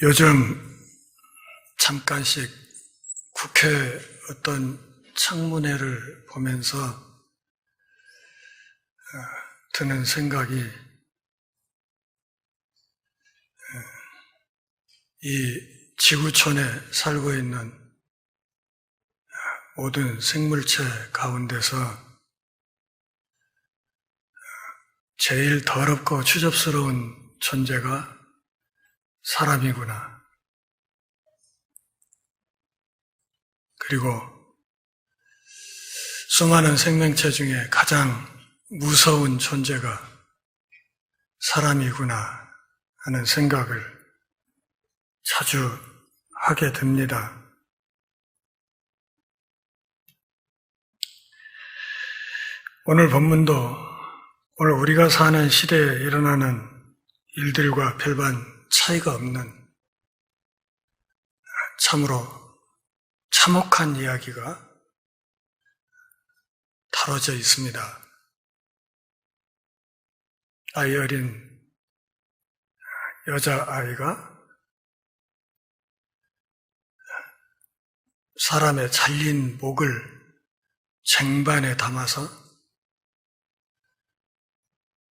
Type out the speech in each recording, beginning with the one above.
요즘 잠깐씩 국회 어떤 청문회를 보면서 드는 생각이 이 지구촌에 살고 있는 모든 생물체 가운데서 제일 더럽고 추접스러운 존재가 사람이구나. 그리고 수많은 생명체 중에 가장 무서운 존재가 사람이구나 하는 생각을 자주 하게 됩니다. 오늘 본문도 오늘 우리가 사는 시대에 일어나는 일들과 별반 차이가 없는 참으로 참혹한 이야기가 다뤄져 있습니다. 아이 어린 여자아이가 사람의 잘린 목을 쟁반에 담아서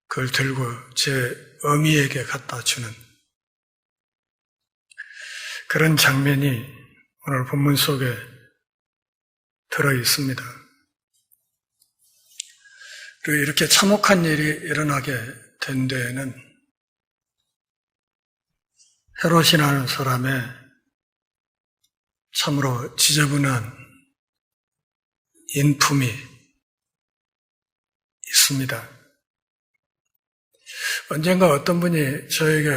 그걸 들고 제 어미에게 갖다 주는 그런 장면이 오늘 본문 속에 들어 있습니다. 그리고 이렇게 참혹한 일이 일어나게 된 데에는 헤롯이라는 사람의 참으로 지저분한 인품이 있습니다. 언젠가 어떤 분이 저에게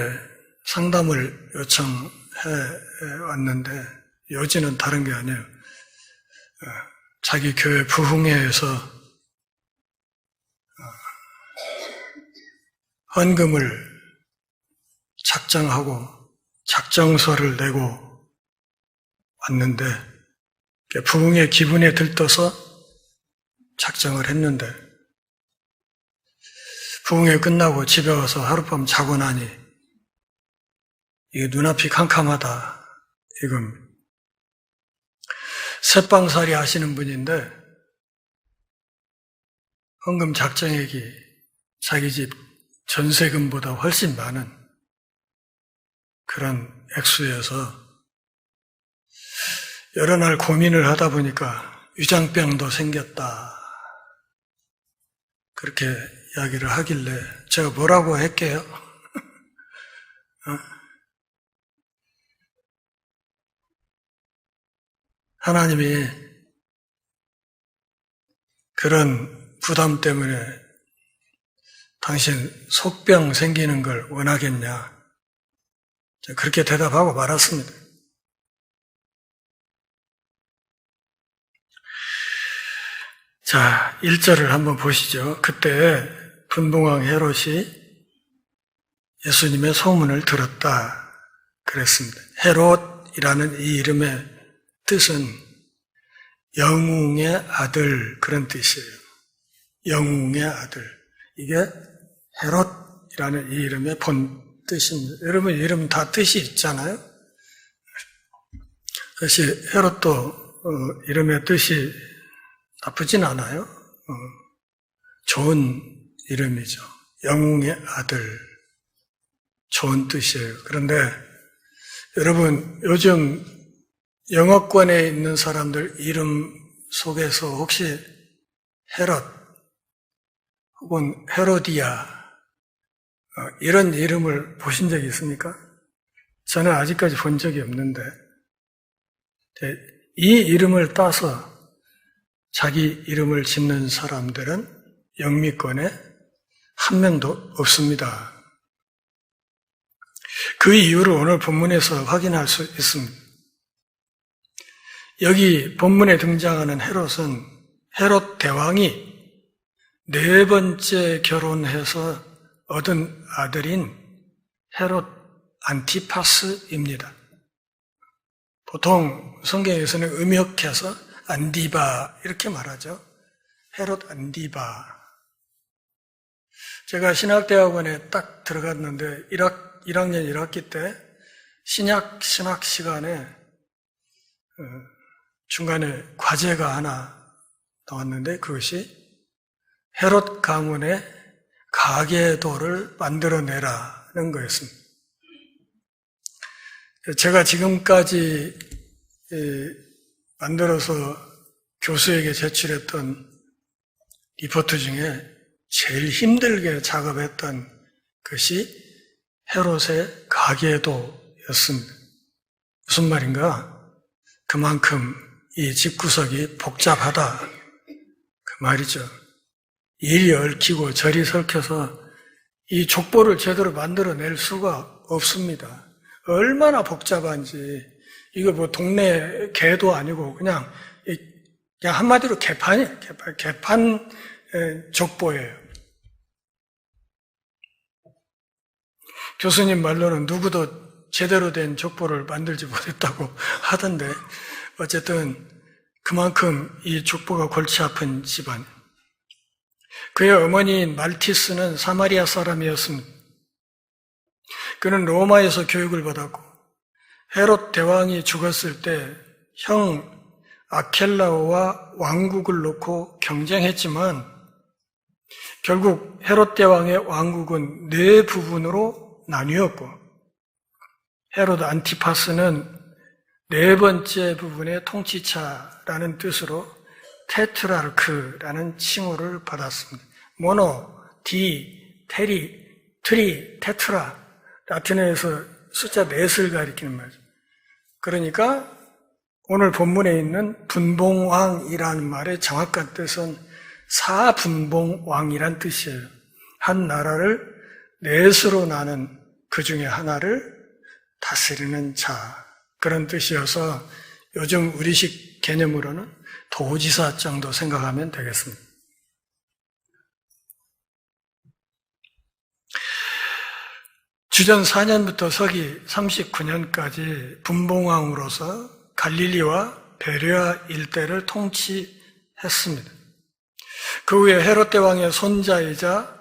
상담을 요청해 왔는데 요지는 다른 게 아니에요. 자기 교회 부흥회에서 헌금을 작정하고 작정서를 내고 왔는데 부흥회 기분에 들떠서 작정을 했는데 부흥회 끝나고 집에 와서 하룻밤 자고 나니 이게 눈앞이 캄캄하다. 이건 새빵살이 하시는 분인데 헌금 작정액이 자기 집 전세금보다 훨씬 많은 그런 액수여서 여러 날 고민을 하다 보니까 위장병도 생겼다. 그렇게 이야기를 하길래 제가 뭐라고 할게요? 하나님이 그런 부담 때문에 당신 속병 생기는 걸 원하겠냐? 그렇게 대답하고 말았습니다. 자, 1절을 한번 보시죠. 그때 분봉왕 헤롯이 예수님의 소문을 들었다 그랬습니다. 헤롯이라는 이 이름의 뜻은 영웅의 아들 그런 뜻이에요. 영웅의 아들. 이게 헤롯이라는 이 이름의 본 뜻입니다. 여러분 이름 다 뜻이 있잖아요. 사실 헤롯도 이름의 뜻이 나쁘진 않아요. 좋은 이름이죠. 영웅의 아들. 좋은 뜻이에요. 그런데 여러분 요즘 영어권에 있는 사람들 이름 속에서 혹시 헤롯 혹은 헤로디아 이런 이름을 보신 적이 있습니까? 저는 아직까지 본 적이 없는데 이 이름을 따서 자기 이름을 짓는 사람들은 영미권에 한 명도 없습니다. 그 이유를 오늘 본문에서 확인할 수 있습니다. 여기 본문에 등장하는 헤롯은 헤롯 대왕이 4번째 결혼해서 얻은 아들인 헤롯 안티파스입니다. 보통 성경에서는 음역해서 안디바 이렇게 말하죠. 헤롯 안디바. 제가 신학대학원에 딱 들어갔는데 1학년 1학기 때 신약 시간에 중간에 과제가 하나 나왔는데 그것이 헤롯 가문의 가계도를 만들어내라는 거였습니다. 제가 지금까지 만들어서 교수에게 제출했던 리포트 중에 제일 힘들게 작업했던 것이 헤롯의 가계도였습니다. 무슨 말인가? 그만큼 이 집구석이 복잡하다 그 말이죠. 이리 얽히고 저리 설켜서 이 족보를 제대로 만들어낼 수가 없습니다. 얼마나 복잡한지. 이거 뭐 동네 개도 아니고 그냥 한마디로 개판이에요. 개판 족보예요. 교수님 말로는 누구도 제대로 된 족보를 만들지 못했다고 하던데 어쨌든 그만큼 이 족보가 골치 아픈 집안. 그의 어머니인 말티스는 사마리아 사람이었습니다. 그는 로마에서 교육을 받았고 헤롯 대왕이 죽었을 때 형 아켈라오와 왕국을 놓고 경쟁했지만 결국 헤롯 대왕의 왕국은 4부분으로 나뉘었고 헤롯 안티파스는 4번째 부분의 통치자라는 뜻으로 테트라르크라는 칭호를 받았습니다. 모노, 디, 테리, 트리, 테트라 라틴어에서 숫자 4을 가리키는 말이죠. 그러니까 오늘 본문에 있는 분봉왕이라는 말의 정확한 뜻은 사분봉왕이란 뜻이에요. 한 나라를 4수로 나눈 그 중에 하나를 다스리는 자, 그런 뜻이어서 요즘 우리식 개념으로는 도지사 정도 생각하면 되겠습니다. 주전 4년부터 서기 39년까지 분봉왕으로서 갈릴리와 베레아 일대를 통치했습니다. 그 후에 헤롯 대왕의 손자이자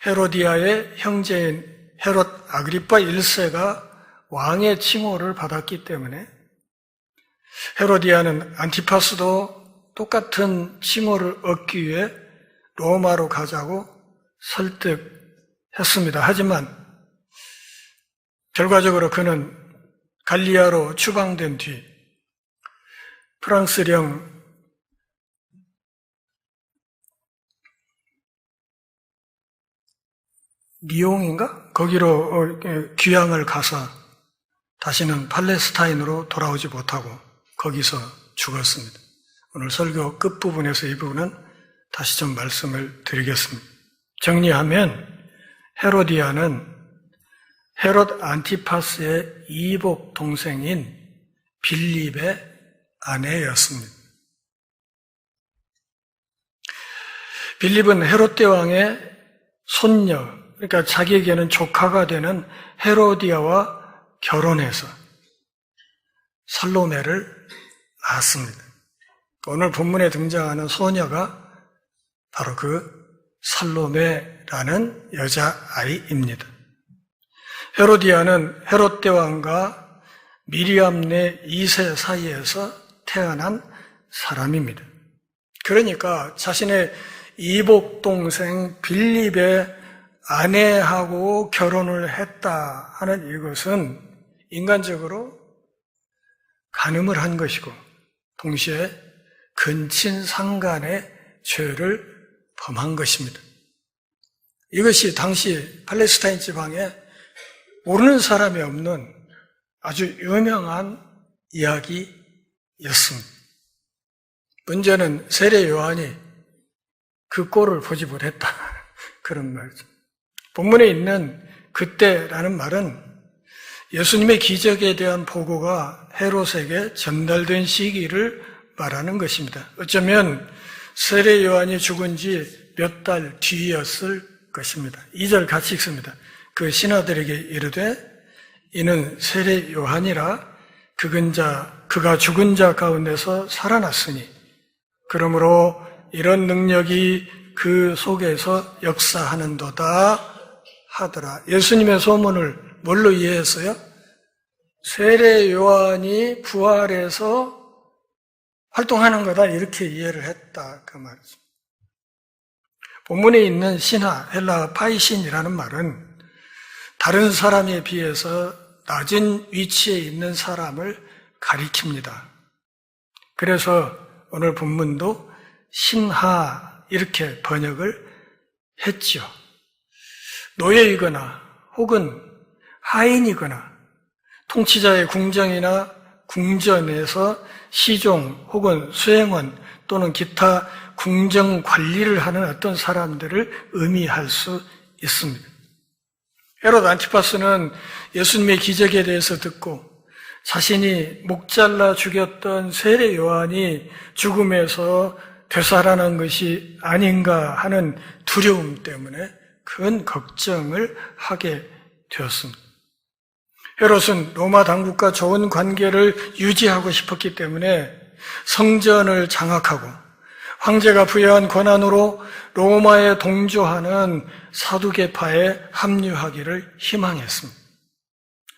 헤로디아의 형제인 헤롯 아그리파 1세가 왕의 칭호를 받았기 때문에 헤로디아는 안티파스도 똑같은 칭호를 얻기 위해 로마로 가자고 설득했습니다. 하지만 결과적으로 그는 갈리아로 추방된 뒤 프랑스령 리옹인가? 거기로 귀향을 가서 다시는 팔레스타인으로 돌아오지 못하고 거기서 죽었습니다. 오늘 설교 끝부분에서 이 부분은 다시 좀 말씀을 드리겠습니다. 정리하면 헤로디아는 헤롯 안티파스의 이복 동생인 빌립의 아내였습니다. 빌립은 헤롯 대왕의 손녀, 그러니까 자기에게는 조카가 되는 헤로디아와 결혼해서 살로메를 낳았습니다. 오늘 본문에 등장하는 소녀가 바로 그 살로메라는 여자아이입니다. 헤로디아는 헤롯 대왕과 미리암네 2세 사이에서 태어난 사람입니다. 그러니까 자신의 이복 동생 빌립의 아내하고 결혼을 했다 하는 이것은 인간적으로 간음을 한 것이고 동시에 근친상간의 죄를 범한 것입니다. 이것이 당시 팔레스타인 지방에 모르는 사람이 없는 아주 유명한 이야기였습니다. 문제는 세례 요한이 그 꼴을 보지 못했다. 그런 말이죠. 본문에 있는 그때라는 말은 예수님의 기적에 대한 보고가 헤롯에게 전달된 시기를 말하는 것입니다. 어쩌면 세례 요한이 죽은 지 몇 달 뒤였을 것입니다. 2절 같이 읽습니다. 그 신하들에게 이르되 이는 세례 요한이라 그가 죽은 자 가운데서 살아났으니 그러므로 이런 능력이 그 속에서 역사하는도다 하더라. 예수님의 소문을 뭘로 이해했어요? 세례 요한이 부활해서 활동하는 거다 이렇게 이해를 했다 그 말이죠. 본문에 있는 신하, 헬라 파이신이라는 말은 다른 사람에 비해서 낮은 위치에 있는 사람을 가리킵니다. 그래서 오늘 본문도 신하 이렇게 번역을 했죠. 노예이거나 혹은 하인이거나 통치자의 궁정이나 궁전에서 시종 혹은 수행원 또는 기타 궁정 관리를 하는 어떤 사람들을 의미할 수 있습니다. 헤롯 안티파스는 예수님의 기적에 대해서 듣고 자신이 목 잘라 죽였던 세례 요한이 죽음에서 되살아난 것이 아닌가 하는 두려움 때문에 큰 걱정을 하게 되었습니다. 헤롯은 로마 당국과 좋은 관계를 유지하고 싶었기 때문에 성전을 장악하고 황제가 부여한 권한으로 로마에 동조하는 사두개파에 합류하기를 희망했습니다.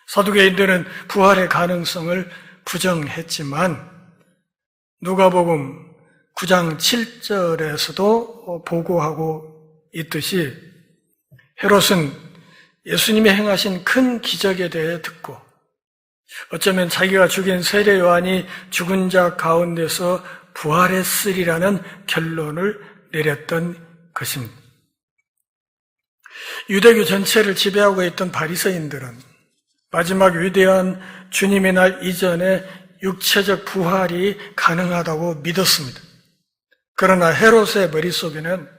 사두개인들은 부활의 가능성을 부정했지만 누가복음 9장 7절에서도 보고하고 있듯이 헤롯은 예수님이 행하신 큰 기적에 대해 듣고 어쩌면 자기가 죽인 세례 요한이 죽은 자 가운데서 부활했으리라는 결론을 내렸던 것입니다. 유대교 전체를 지배하고 있던 바리새인들은 마지막 위대한 주님의 날 이전에 육체적 부활이 가능하다고 믿었습니다. 그러나 헤롯의 머릿속에는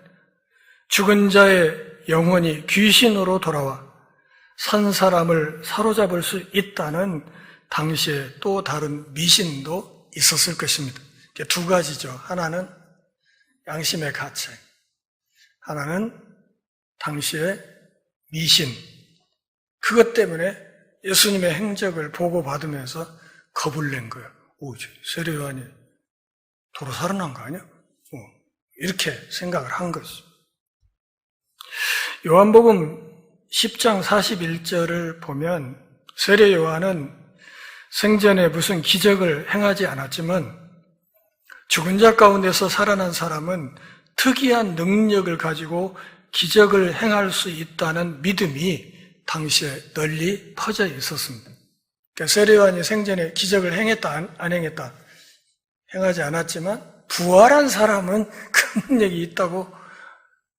죽은 자의 영혼이 귀신으로 돌아와 산 사람을 사로잡을 수 있다는 당시에 또 다른 미신도 있었을 것입니다. 두 가지죠. 하나는 양심의 가책, 하나는 당시의 미신. 그것 때문에 예수님의 행적을 보고받으면서 겁을 낸 거예요. 오, 세례 요한이 도로 살아난 거 아니야? 이렇게 생각을 한 거죠. 요한복음 10장 41절을 보면 세례 요한은 생전에 무슨 기적을 행하지 않았지만 죽은 자 가운데서 살아난 사람은 특이한 능력을 가지고 기적을 행할 수 있다는 믿음이 당시에 널리 퍼져 있었습니다. 그러니까 세례 요한이 생전에 기적을 행했다, 안 행했다? 행하지 않았지만 부활한 사람은 그 능력이 있다고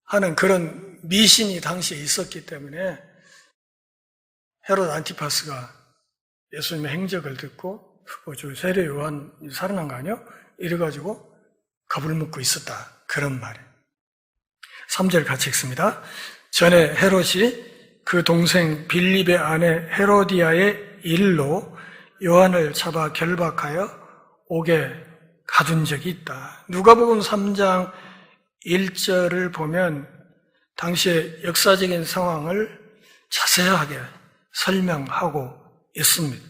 하는 그런 미신이 당시에 있었기 때문에 헤롯 안티파스가 예수님의 행적을 듣고 저 세례 요한 살아난 거 아니야? 이래가지고 겁을 먹고 있었다. 그런 말이에요. 3절 같이 읽습니다. 전에 헤롯이 그 동생 빌립의 아내 헤로디아의 일로 요한을 잡아 결박하여 옥에 가둔 적이 있다. 누가복음 3장 1절을 보면 당시의 역사적인 상황을 자세하게 설명하고 있습니다.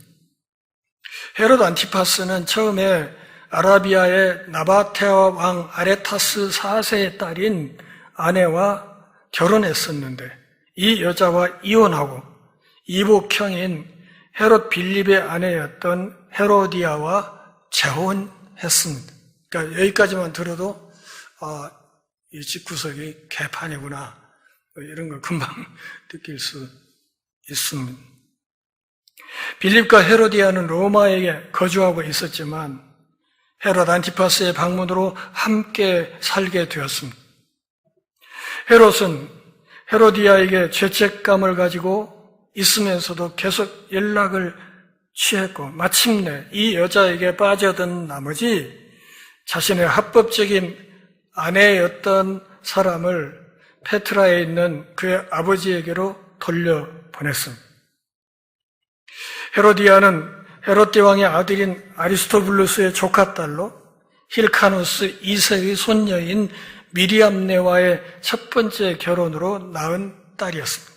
헤롯 안티파스는 처음에 아라비아의 나바테아 왕 아레타스 4세의 딸인 아내와 결혼했었는데 이 여자와 이혼하고 이복형인 헤롯 빌립의 아내였던 헤로디아와 재혼했습니다. 그러니까 여기까지만 들어도 이 집구석이 개판이구나 이런 걸 금방 느낄 수 있습니다. 빌립과 헤로디아는 로마에 거주하고 있었지만 헤롯 안티파스의 방문으로 함께 살게 되었습니다. 헤롯은 헤로디아에게 죄책감을 가지고 있으면서도 계속 연락을 취했고 마침내 이 여자에게 빠져든 나머지 자신의 합법적인 아내였던 사람을 페트라에 있는 그의 아버지에게로 돌려보냈습니다. 헤로디아는 헤롯 대왕의 아들인 아리스토블루스의 조카딸로 힐카누스 2세의 손녀인 미리암네와의 첫 번째 결혼으로 낳은 딸이었습니다.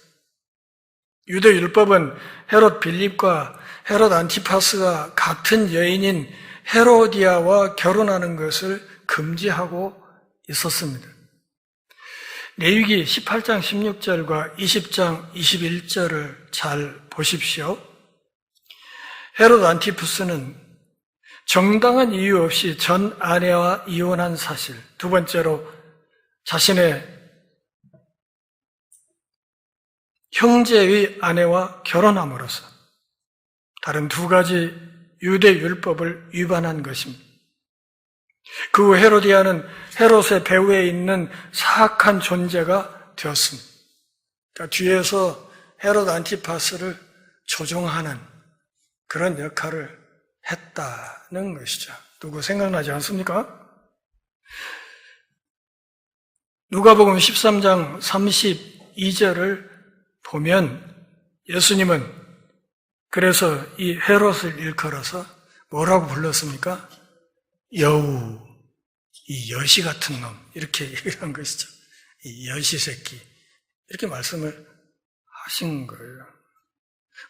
유대 율법은 헤롯 빌립과 헤롯 안티파스가 같은 여인인 헤로디아와 결혼하는 것을 금지하고 있었습니다. 레위기 18장 16절과 20장 21절을 잘 보십시오. 헤롯 안티푸스는 정당한 이유 없이 전 아내와 이혼한 사실, 두 번째로 자신의 형제의 아내와 결혼함으로써 다른 두 가지 유대 율법을 위반한 것입니다. 그 후 헤로디아는 헤롯의 배후에 있는 사악한 존재가 되었습니다. 그러니까 뒤에서 헤롯 안티파스를 조종하는 그런 역할을 했다는 것이죠. 누구 생각나지 않습니까? 누가복음 13장 32절을 보면 예수님은 그래서 이 헤롯을 일컬어서 뭐라고 불렀습니까? 여우, 이 여시 같은 놈, 이렇게 얘기한 것이죠. 이 여시 새끼, 이렇게 말씀을 하신 거예요.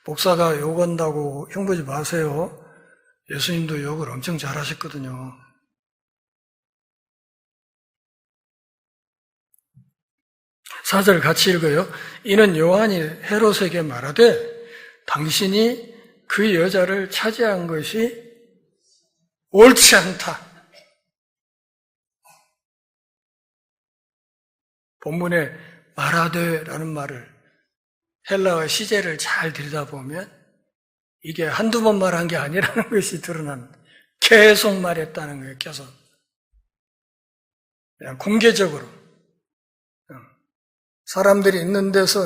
목사가 욕한다고 흉보지 마세요. 예수님도 욕을 엄청 잘하셨거든요. 사절 같이 읽어요. 이는 요한이 헤롯에게 말하되 당신이 그 여자를 차지한 것이 옳지 않다. 본문에 말하되라는 말을 헬라어 시제를 잘 들여다보면 이게 한두 번 말한 게 아니라는 것이 드러납니다. 계속 말했다는 거예요. 계속. 그냥 공개적으로 사람들이 있는 데서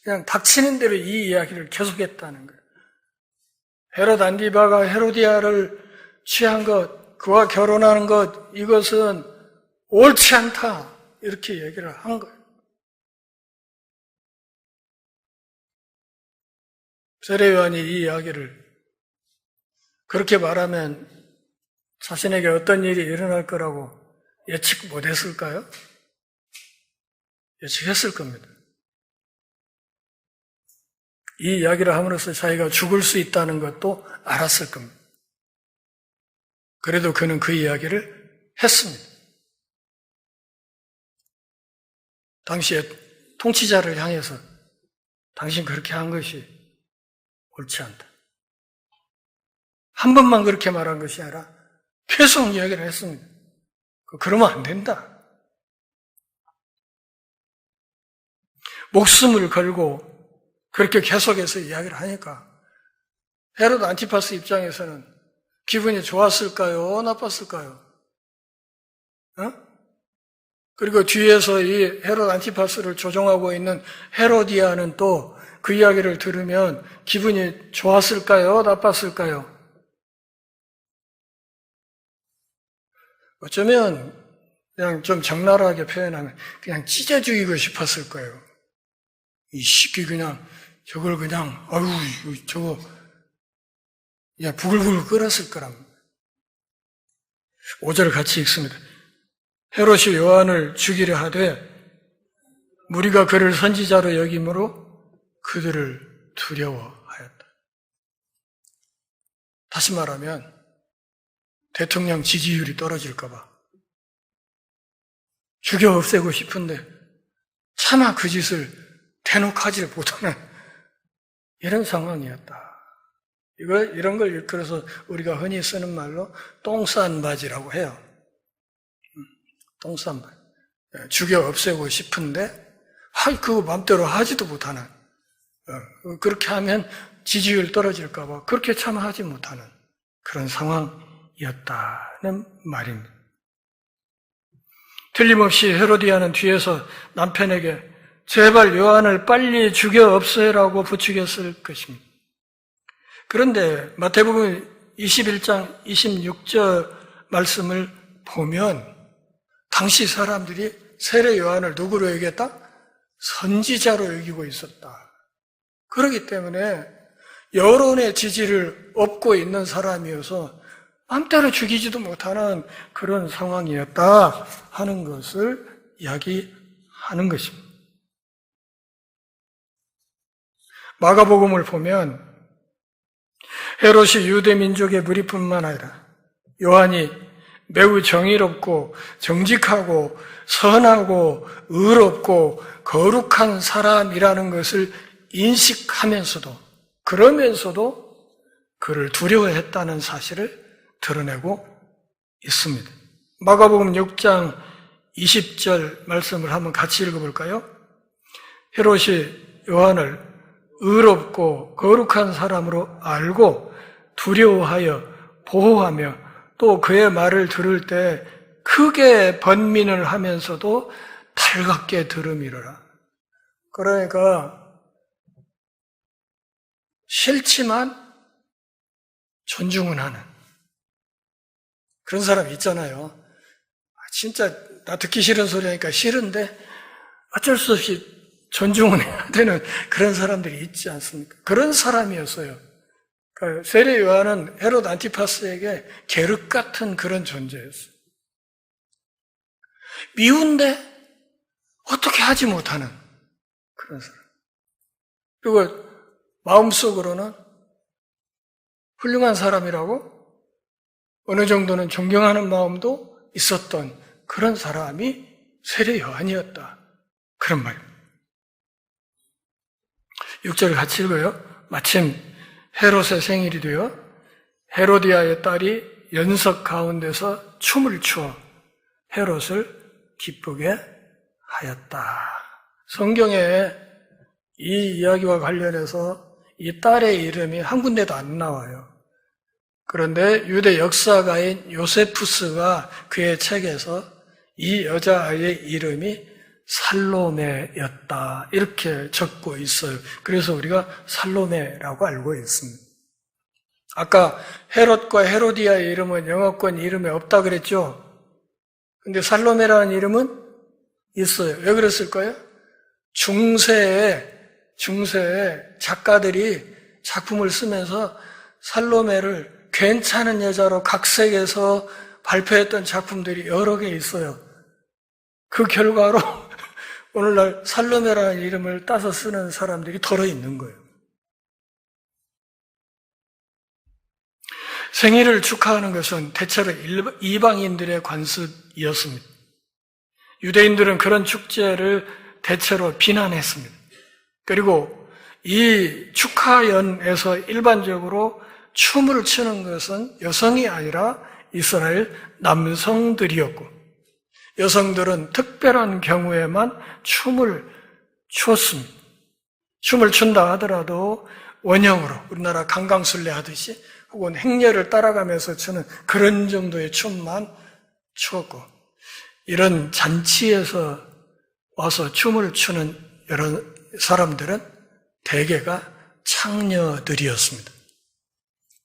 그냥 닥치는 대로 이 이야기를 계속했다는 거예요. 헤롯 안티바가 헤로디아를 취한 것, 그와 결혼하는 것, 이것은 옳지 않다. 이렇게 얘기를 한 거예요. 세례 요한이 이 이야기를 그렇게 말하면 자신에게 어떤 일이 일어날 거라고 예측 못했을까요? 예측했을 겁니다. 이 이야기를 함으로써 자기가 죽을 수 있다는 것도 알았을 겁니다. 그래도 그는 그 이야기를 했습니다. 당시에 통치자를 향해서 당신 그렇게 한 것이 옳지 않다. 한 번만 그렇게 말한 것이 아니라 계속 이야기를 했습니다. 그러면 안 된다. 목숨을 걸고 그렇게 계속해서 이야기를 하니까 헤롯 안티파스 입장에서는 기분이 좋았을까요? 나빴을까요? 그리고 뒤에서 이 헤롯 안티파스를 조종하고 있는 헤로디아는 또 그 이야기를 들으면 기분이 좋았을까요? 나빴을까요? 어쩌면 그냥 좀 적나라하게 표현하면 그냥 찢어 죽이고 싶었을 거예요. 이 새끼 그냥 저걸 그냥 아유 저거 야 부글부글 끓었을 거랍니다. 5절 같이 읽습니다. 헤롯이 요한을 죽이려 하되 무리가 그를 선지자로 여김으로 그들을 두려워하였다. 다시 말하면 대통령 지지율이 떨어질까 봐 죽여 없애고 싶은데 차마 그 짓을 대놓고 하지 못하는 이런 상황이었다. 이런 걸 일컬어서 우리가 흔히 쓰는 말로 똥 싼 바지라고 해요. 똥 싼 바지. 죽여 없애고 싶은데 그거 맘대로 하지도 못하는 그렇게 하면 지지율 떨어질까 봐 그렇게 차마 하지 못하는 그런 상황이었다는 말입니다. 틀림없이 헤로디아는 뒤에서 남편에게 제발 요한을 빨리 죽여 없애라고 부추겼을 것입니다. 그런데 마태복음 21장 26절 말씀을 보면 당시 사람들이 세례 요한을 누구로 여겼다? 선지자로 여기고 있었다. 그렇기 때문에 여론의 지지를 얻고 있는 사람이어서 맘대로 죽이지도 못하는 그런 상황이었다 하는 것을 이야기하는 것입니다. 마가복음을 보면 헤롯이 유대 민족의 무리뿐만 아니라 요한이 매우 정의롭고 정직하고 선하고 의롭고 거룩한 사람이라는 것을 인식하면서도 그러면서도 그를 두려워했다는 사실을 드러내고 있습니다. 마가복음 6장 20절 말씀을 한번 같이 읽어볼까요? 헤롯이 요한을 의롭고 거룩한 사람으로 알고 두려워하여 보호하며 또 그의 말을 들을 때 크게 번민을 하면서도 달갑게 들음이로라. 그러니까 싫지만 존중은 하는 그런 사람 있잖아요. 진짜 나 듣기 싫은 소리 하니까 싫은데 어쩔 수 없이 존중은 해야 되는 그런 사람들이 있지 않습니까? 그런 사람이었어요. 그러니까 세례 요한은 헤롯 안티파스에게 계륵 같은 그런 존재였어요. 미운데 어떻게 하지 못하는 그런 사람. 그리고 마음속으로는 훌륭한 사람이라고 어느 정도는 존경하는 마음도 있었던 그런 사람이 세례 요한이었다. 그런 말입니다. 6절 같이 읽어요. 마침 헤롯의 생일이 되어 헤로디아의 딸이 연석 가운데서 춤을 추어 헤롯을 기쁘게 하였다. 성경에 이 이야기와 관련해서 이 딸의 이름이 한 군데도 안 나와요. 그런데 유대 역사가인 요세푸스가 그의 책에서 이 여자아이의 이름이 살로메였다 이렇게 적고 있어요. 그래서 우리가 살로메라고 알고 있습니다. 아까 헤롯과 헤로디아의 이름은 영어권 이름에 없다 그랬죠? 근데 살로메라는 이름은 있어요. 왜 그랬을까요? 중세에 작가들이 작품을 쓰면서 살로메를 괜찮은 여자로 각색해서 발표했던 작품들이 여러 개 있어요. 그 결과로 오늘날 살로메라는 이름을 따서 쓰는 사람들이 덜어 있는 거예요. 생일을 축하하는 것은 대체로 이방인들의 관습이었습니다. 유대인들은 그런 축제를 대체로 비난했습니다. 그리고 이 축하연에서 일반적으로 춤을 추는 것은 여성이 아니라 이스라엘 남성들이었고 여성들은 특별한 경우에만 춤을 추었습니다. 춤을 춘다 하더라도 원형으로 우리나라 강강술래 하듯이 혹은 행렬을 따라가면서 추는 그런 정도의 춤만 추었고 이런 잔치에서 와서 춤을 추는 여러 사람들은 대개가 창녀들이었습니다.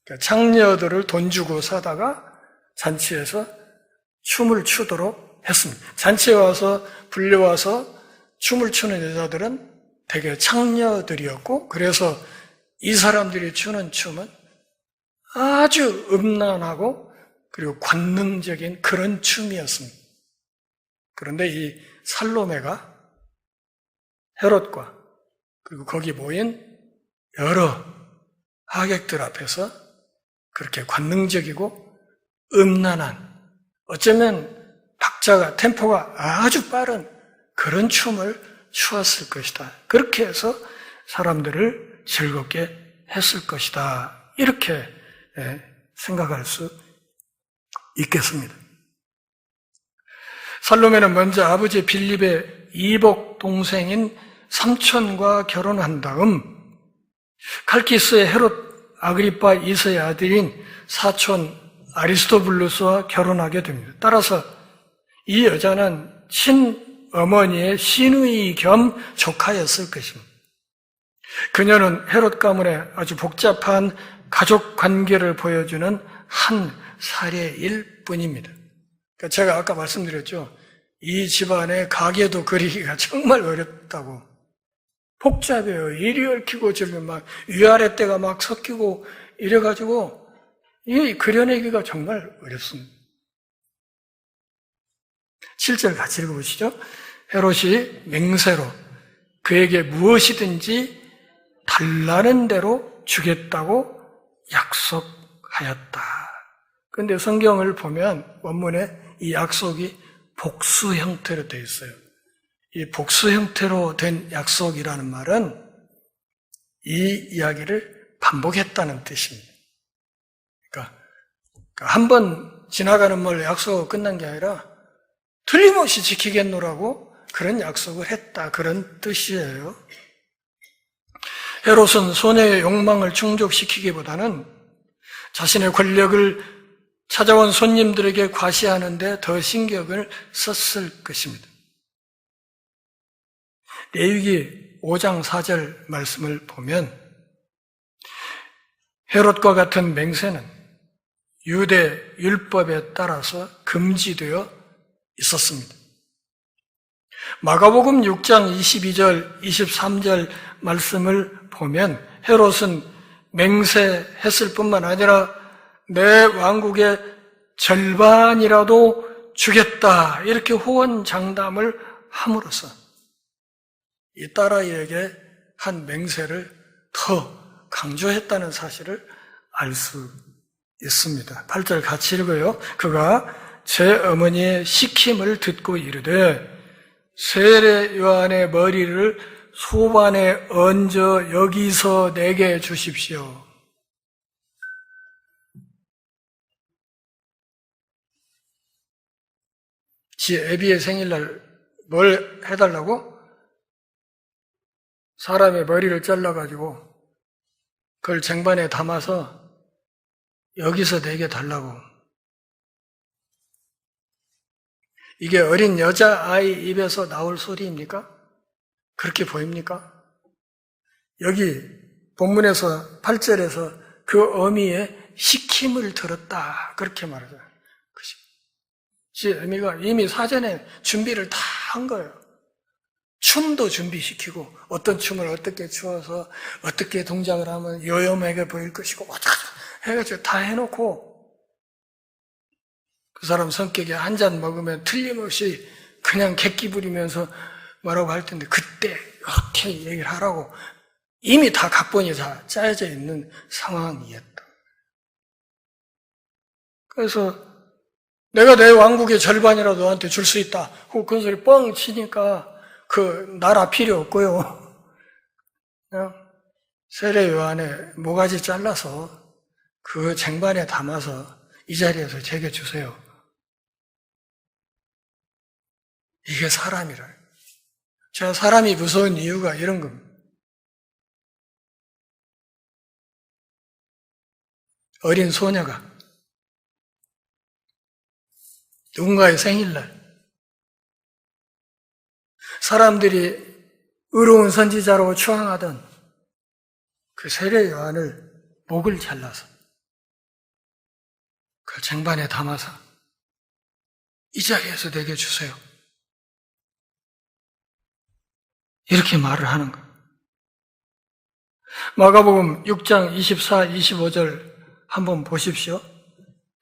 그러니까 창녀들을 돈 주고 사다가 잔치에서 춤을 추도록 했습니다. 잔치에 와서 불려와서 춤을 추는 여자들은 대개 창녀들이었고 그래서 이 사람들이 추는 춤은 아주 음란하고 그리고 관능적인 그런 춤이었습니다. 그런데 이 살로메가 헤롯과 그리고 거기 모인 여러 하객들 앞에서 그렇게 관능적이고 음란한 어쩌면 박자가 템포가 아주 빠른 그런 춤을 추었을 것이다. 그렇게 해서 사람들을 즐겁게 했을 것이다. 이렇게 생각할 수 있겠습니다. 살로메는 먼저 아버지 빌립의 이복 동생인 삼촌과 결혼한 다음 칼키스의 헤롯 아그리파 2세의 아들인 사촌 아리스토블루스와 결혼하게 됩니다. 따라서 이 여자는 친어머니의 시누이 겸 조카였을 것입니다. 그녀는 헤롯 가문의 아주 복잡한 가족 관계를 보여주는 한 사례일 뿐입니다. 그러니까 제가 아까 말씀드렸죠. 이 집안의 가계도 그리기가 정말 어렵다고. 복잡해요. 이리 얽히고 저리 막 위아래 때가 막 섞이고 이래가지고 이 그려내기가 정말 어렵습니다. 7절 같이 읽어보시죠. 헤롯이 맹세로 그에게 무엇이든지 달라는 대로 주겠다고 약속하였다. 그런데 성경을 보면 원문에 이 약속이 복수 형태로 되어 있어요. 이 복수 형태로 된 약속이라는 말은 이 이야기를 반복했다는 뜻입니다. 한 번 지나가는 뭘 약속하고 끝난 게 아니라 틀림없이 지키겠노라고 그런 약속을 했다, 그런 뜻이에요. 헤롯은 소녀의 욕망을 충족시키기보다는 자신의 권력을 찾아온 손님들에게 과시하는데 더 신경을 썼을 것입니다. 레위기 5장 4절 말씀을 보면 헤롯과 같은 맹세는 유대 율법에 따라서 금지되어 있었습니다. 마가복음 6장 22절, 23절 말씀을 보면 헤롯은 맹세했을 뿐만 아니라 내 왕국의 절반이라도 주겠다, 이렇게 호언장담을 함으로써 이 딸아이에게 한 맹세를 더 강조했다는 사실을 알 수 있습니다. 8절 같이 읽어요. 그가 제 어머니의 시킴을 듣고 이르되 세례 요한의 머리를 소반에 얹어 여기서 내게 주십시오. 지 애비의 생일날 뭘 해달라고? 사람의 머리를 잘라가지고 그걸 쟁반에 담아서 여기서 내게 달라고. 이게 어린 여자아이 입에서 나올 소리입니까? 그렇게 보입니까? 여기 본문에서 8절에서 그 어미의 시킴을 들었다, 그렇게 말하죠. 그 의미가 이미 사전에 준비를 다 한 거예요. 춤도 준비시키고 어떤 춤을 어떻게 추어서 어떻게 동작을 하면 요염하게 보일 것이고 어쩌고 해가지고 다 해놓고, 그 사람 성격이 한 잔 먹으면 틀림없이 그냥 객기 부리면서 뭐라고 할 텐데 그때 이렇게 얘기를 하라고 이미 다 각본이 다 짜여져 있는 상황이었다. 그래서 내가 내 왕국의 절반이라도 너한테 줄 수 있다 하고 그 소리 뻥 치니까 그 나라 필요 없고요, 그냥 세례 요한의 모가지 잘라서 그 쟁반에 담아서 이 자리에서 제게 주세요. 이게 사람이라. 제가 사람이 무서운 이유가 이런 겁니다. 어린 소녀가 누군가의 생일날 사람들이 의로운 선지자로 추앙하던 그 세례 요한을 목을 잘라서 그 쟁반에 담아서 이 자리에서 내게 주세요, 이렇게 말을 하는 거예요. 마가복음 6장 24, 25절 한번 보십시오.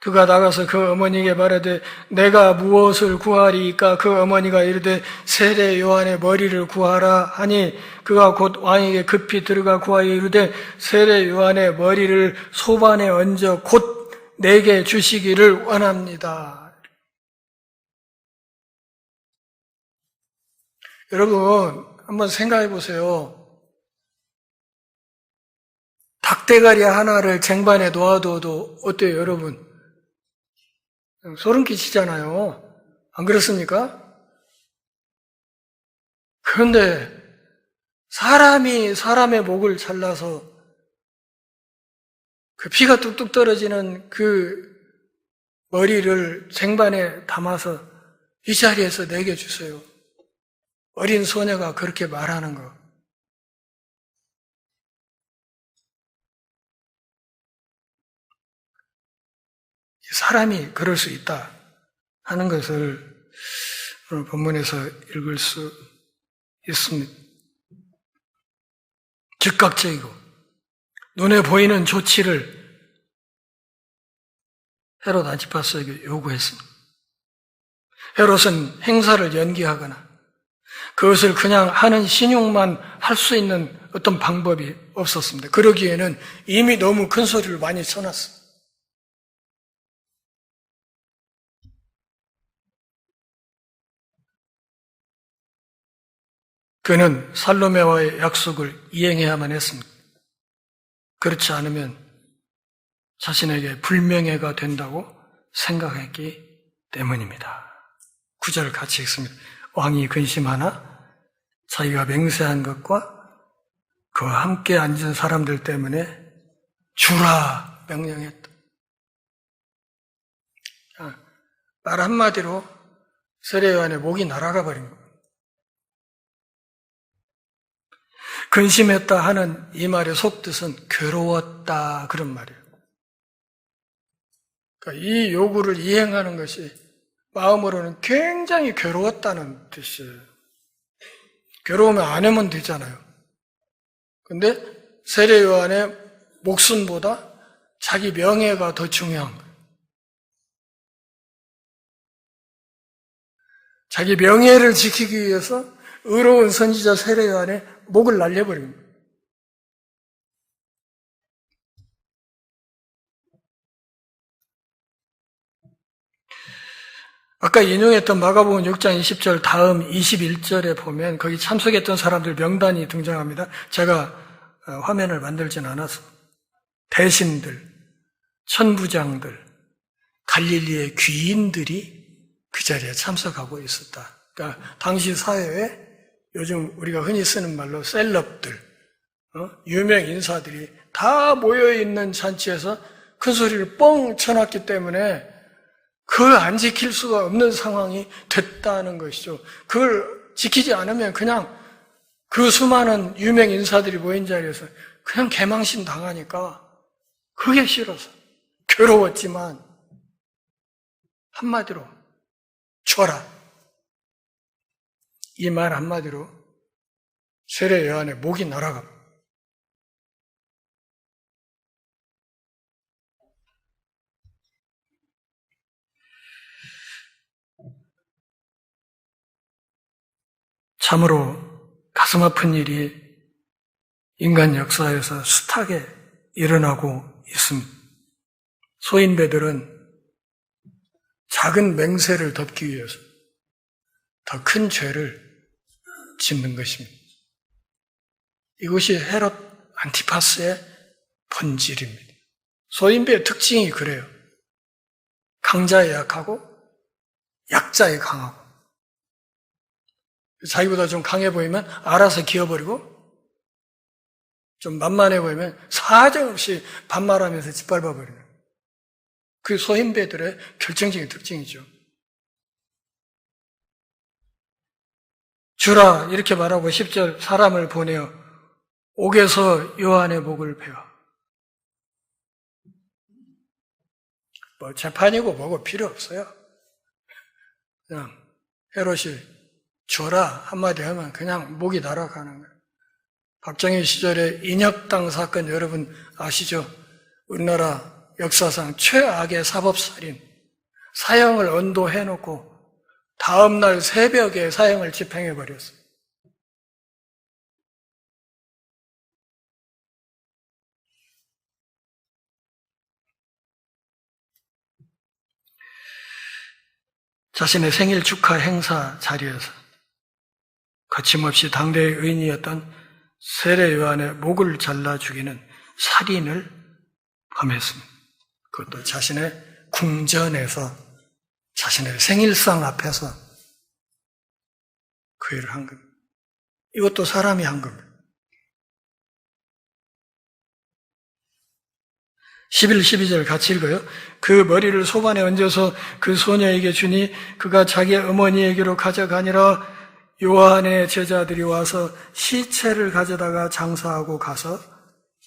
그가 나가서 그 어머니에게 말하되 내가 무엇을 구하리이까? 그 어머니가 이르되 세례 요한의 머리를 구하라 하니 그가 곧 왕에게 급히 들어가 구하여 이르되 세례 요한의 머리를 소반에 얹어 곧 내게 주시기를 원합니다. 여러분 한번 생각해 보세요. 닭대가리 하나를 쟁반에 놓아둬도 어때요, 여러분? 소름 끼치잖아요. 안 그렇습니까? 그런데 사람이 사람의 목을 잘라서 그 피가 뚝뚝 떨어지는 그 머리를 쟁반에 담아서 이 자리에서 내게 주세요. 어린 소녀가 그렇게 말하는 거. 사람이 그럴 수 있다 하는 것을 오늘 본문에서 읽을 수 있습니다. 즉각적이고 눈에 보이는 조치를 헤롯 안티파스에게 요구했습니다. 헤롯은 행사를 연기하거나 그것을 그냥 하는 신용만 할 수 있는 어떤 방법이 없었습니다. 그러기에는 이미 너무 큰 소리를 많이 쳐놨어요. 그는 살로메와의 약속을 이행해야만 했습니다. 그렇지 않으면 자신에게 불명예가 된다고 생각했기 때문입니다. 9절 같이 읽습니다. 왕이 근심하나 자기가 맹세한 것과 그와 함께 앉은 사람들 때문에 주라 명령했다. 말 한마디로 세례요한의 목이 날아가 버린 겁니다. 근심했다 하는 이 말의 속뜻은 괴로웠다 그런 말이에요. 그러니까 이 요구를 이행하는 것이 마음으로는 굉장히 괴로웠다는 뜻이에요. 괴로우면 안 하면 되잖아요. 근데 세례요한의 목숨보다 자기 명예가 더 중요한 거예요. 자기 명예를 지키기 위해서 의로운 선지자 세례요한의 목을 날려버린 거예요. 아까 인용했던 마가복음 6장 20절 다음 21절에 보면 거기 참석했던 사람들 명단이 등장합니다. 제가 화면을 만들진 않아서 대신들, 천부장들, 갈릴리의 귀인들이 그 자리에 참석하고 있었다. 그러니까 당시 사회에 요즘 우리가 흔히 쓰는 말로 셀럽들, 유명 인사들이 다 모여있는 잔치에서 큰 소리를 뻥 쳐놨기 때문에 그걸 안 지킬 수가 없는 상황이 됐다는 것이죠. 그걸 지키지 않으면 그냥 그 수많은 유명 인사들이 모인 자리에서 그냥 개망신 당하니까 그게 싫어서 괴로웠지만 한마디로 줘라. 이 말 한마디로 세례 요한의 목이 날아갑니다. 참으로 가슴 아픈 일이 인간 역사에서 숱하게 일어나고 있습니다. 소인배들은 작은 맹세를 덮기 위해서 더 큰 죄를 짓는 것입니다. 이것이 헤롯 안티파스의 본질입니다. 소인배의 특징이 그래요. 강자에 약하고 약자에 강하고 자기보다 좀 강해 보이면 알아서 기어버리고 좀 만만해 보이면 사정없이 반말하면서 짓밟아버리는 그게 소인배들의 결정적인 특징이죠. 주라 이렇게 말하고 10절 사람을 보내어 옥에서 요한의 목을 베어. 뭐 재판이고 뭐고 필요 없어요. 그냥 헤롯이 줘라 한마디 하면 그냥 목이 날아가는 거예요. 박정희 시절에 인혁당 사건 여러분 아시죠? 우리나라 역사상 최악의 사법살인, 사형을 언도해놓고 다음날 새벽에 사형을 집행해버렸어요. 자신의 생일 축하 행사 자리에서 거침없이 당대의 의인이었던 세례 요한의 목을 잘라 죽이는 살인을 범했습니다. 그것도 자신의 궁전에서 자신의 생일상 앞에서 그 일을 한 겁니다. 이것도 사람이 한 겁니다. 11, 12절 같이 읽어요. 그 머리를 소반에 얹어서 그 소녀에게 주니 그가 자기 어머니에게로 가져가니라. 요한의 제자들이 와서 시체를 가져다가 장사하고 가서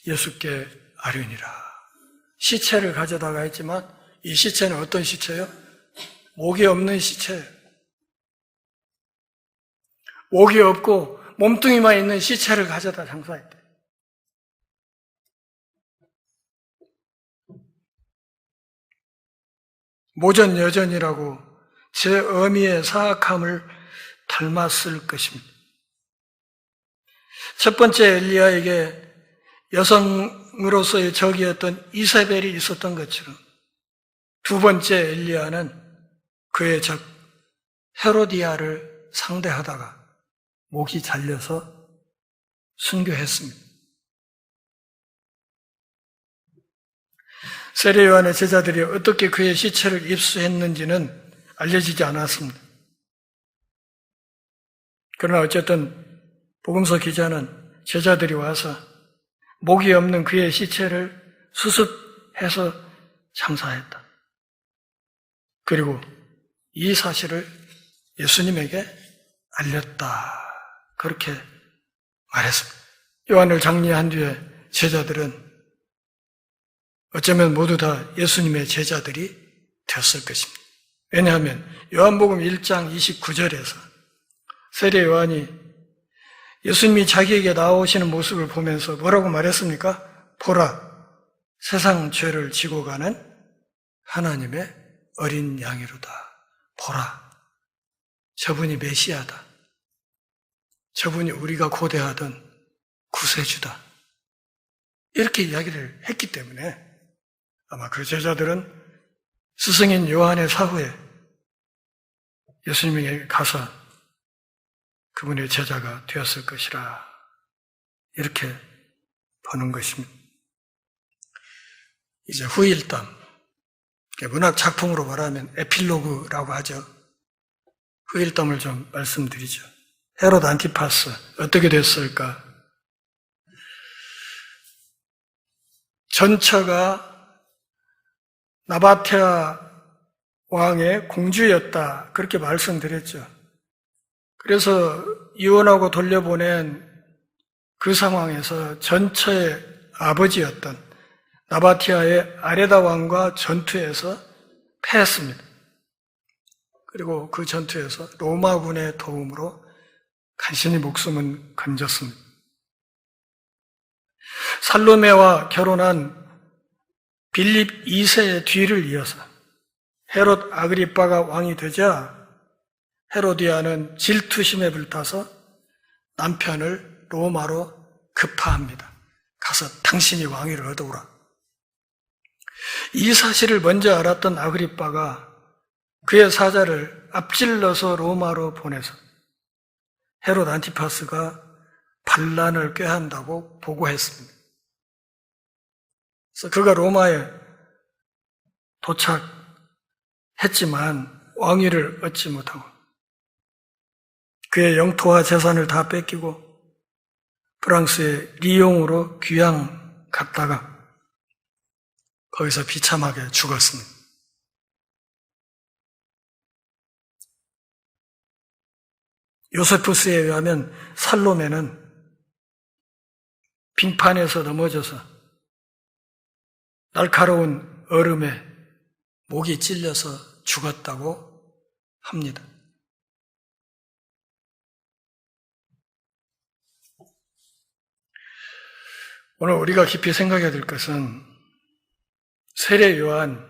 예수께 아뢰니라. 시체를 가져다가 했지만 이 시체는 어떤 시체예요? 목이 없는 시체예요. 목이 없고 몸뚱이만 있는 시체를 가져다 장사했대. 모전여전이라고 제 어미의 사악함을 닮았을 것입니다. 첫 번째 엘리야에게 여성으로서의 적이었던 이세벨이 있었던 것처럼 두 번째 엘리야는 그의 적 헤로디아를 상대하다가 목이 잘려서 순교했습니다. 세례 요한의 제자들이 어떻게 그의 시체를 입수했는지는 알려지지 않았습니다. 그러나 어쨌든 복음서 기자는 제자들이 와서 목이 없는 그의 시체를 수습해서 장사했다. 그리고 이 사실을 예수님에게 알렸다. 그렇게 말했습니다. 요한을 장례한 뒤에 제자들은 어쩌면 모두 다 예수님의 제자들이 되었을 것입니다. 왜냐하면 요한복음 1장 29절에서 세례 요한이 예수님이 자기에게 나오시는 모습을 보면서 뭐라고 말했습니까? 보라, 세상 죄를 지고 가는 하나님의 어린 양이로다. 보라, 저분이 메시아다. 저분이 우리가 고대하던 구세주다. 이렇게 이야기를 했기 때문에 아마 그 제자들은 스승인 요한의 사후에 예수님에게 가서 그분의 제자가 되었을 것이라 이렇게 보는 것입니다. 이제 후일담, 문학 작품으로 말하면 에필로그라고 하죠. 후일담을 좀 말씀드리죠. 헤롯 안티파스 어떻게 됐을까? 전처가 나바테아 왕의 공주였다. 그렇게 말씀드렸죠. 그래서 이혼하고 돌려보낸 그 상황에서 전처의 아버지였던 나바티아의 아레다 왕과 전투에서 패했습니다. 그리고 그 전투에서 로마군의 도움으로 간신히 목숨은 건졌습니다. 살로메와 결혼한 빌립 2세의 뒤를 이어서 헤롯 아그리빠가 왕이 되자 헤로디아는 질투심에 불타서 남편을 로마로 급파합니다. 가서 당신이 왕위를 얻어오라. 이 사실을 먼저 알았던 아그리빠가 그의 사자를 앞질러서 로마로 보내서 헤롯 안티파스가 반란을 꾀한다고 보고했습니다. 그래서 그가 로마에 도착했지만 왕위를 얻지 못하고 그의 영토와 재산을 다 뺏기고 프랑스의 리옹으로 귀양 갔다가 거기서 비참하게 죽었습니다. 요세푸스에 의하면 살로메는 빙판에서 넘어져서 날카로운 얼음에 목이 찔려서 죽었다고 합니다. 오늘 우리가 깊이 생각해야 될 것은 세례 요한,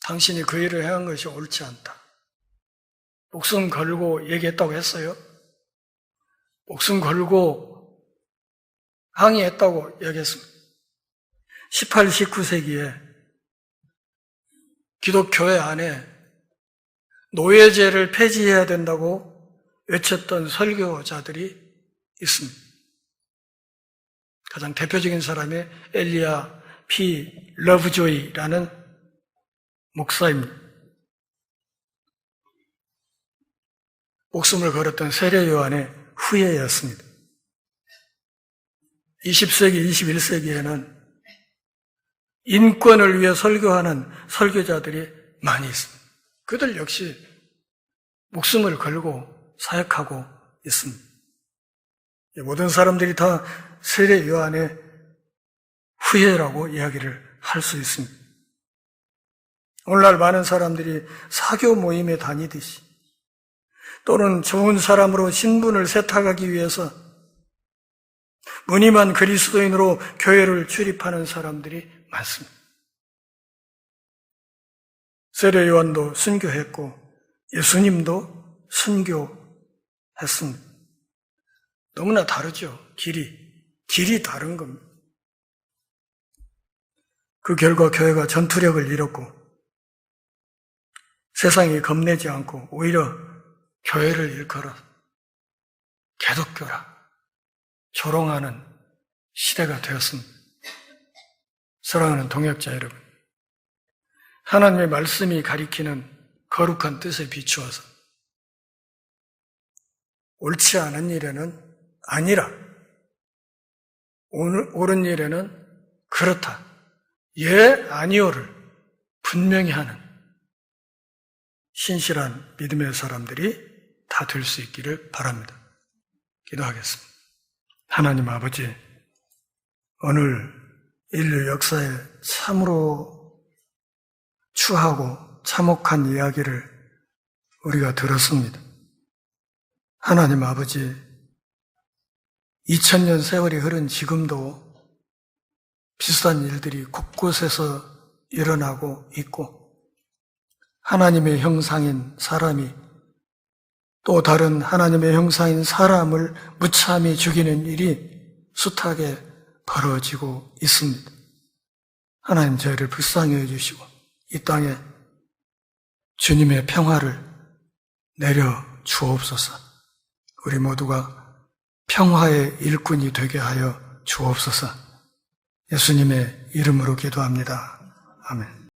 당신이 그 일을 행한 것이 옳지 않다. 목숨 걸고 얘기했다고 했어요. 목숨 걸고 항의했다고 얘기했습니다. 18, 19세기에 기독교회 안에 노예제를 폐지해야 된다고 외쳤던 설교자들이 있습니다. 가장 대표적인 사람이 엘리야 P. 러브조이라는 목사입니다. 목숨을 걸었던 세례 요한의 후예였습니다. 20세기, 21세기에는 인권을 위해 설교하는 설교자들이 많이 있습니다. 그들 역시 목숨을 걸고 사역하고 있습니다. 모든 사람들이 다 세례 요한의 후예라고 이야기를 할 수 있습니다. 오늘날 많은 사람들이 사교 모임에 다니듯이 또는 좋은 사람으로 신분을 세탁하기 위해서 무늬만 그리스도인으로 교회를 출입하는 사람들이 많습니다. 세례 요한도 순교했고 예수님도 순교했습니다. 너무나 다르죠. 길이 다른 겁니다. 그 결과 교회가 전투력을 잃었고 세상이 겁내지 않고 오히려 교회를 일컬어 개독교라 조롱하는 시대가 되었습니다. 사랑하는 동역자 여러분, 하나님의 말씀이 가리키는 거룩한 뜻에 비추어서 옳지 않은 일에는 아니라, 옳은 일에는 그렇다, 예, 아니오를 분명히 하는 신실한 믿음의 사람들이 다 될 수 있기를 바랍니다. 기도하겠습니다. 하나님 아버지, 오늘 인류 역사에 참으로 추하고 참혹한 이야기를 우리가 들었습니다. 하나님 아버지, 2000년 세월이 흐른 지금도 비슷한 일들이 곳곳에서 일어나고 있고, 하나님의 형상인 사람이 또 다른 하나님의 형상인 사람을 무참히 죽이는 일이 숱하게 벌어지고 있습니다. 하나님, 저희를 불쌍히 여주시고 이 땅에 주님의 평화를 내려 주옵소서. 우리 모두가 평화의 일꾼이 되게 하여 주옵소서. 예수님의 이름으로 기도합니다. 아멘.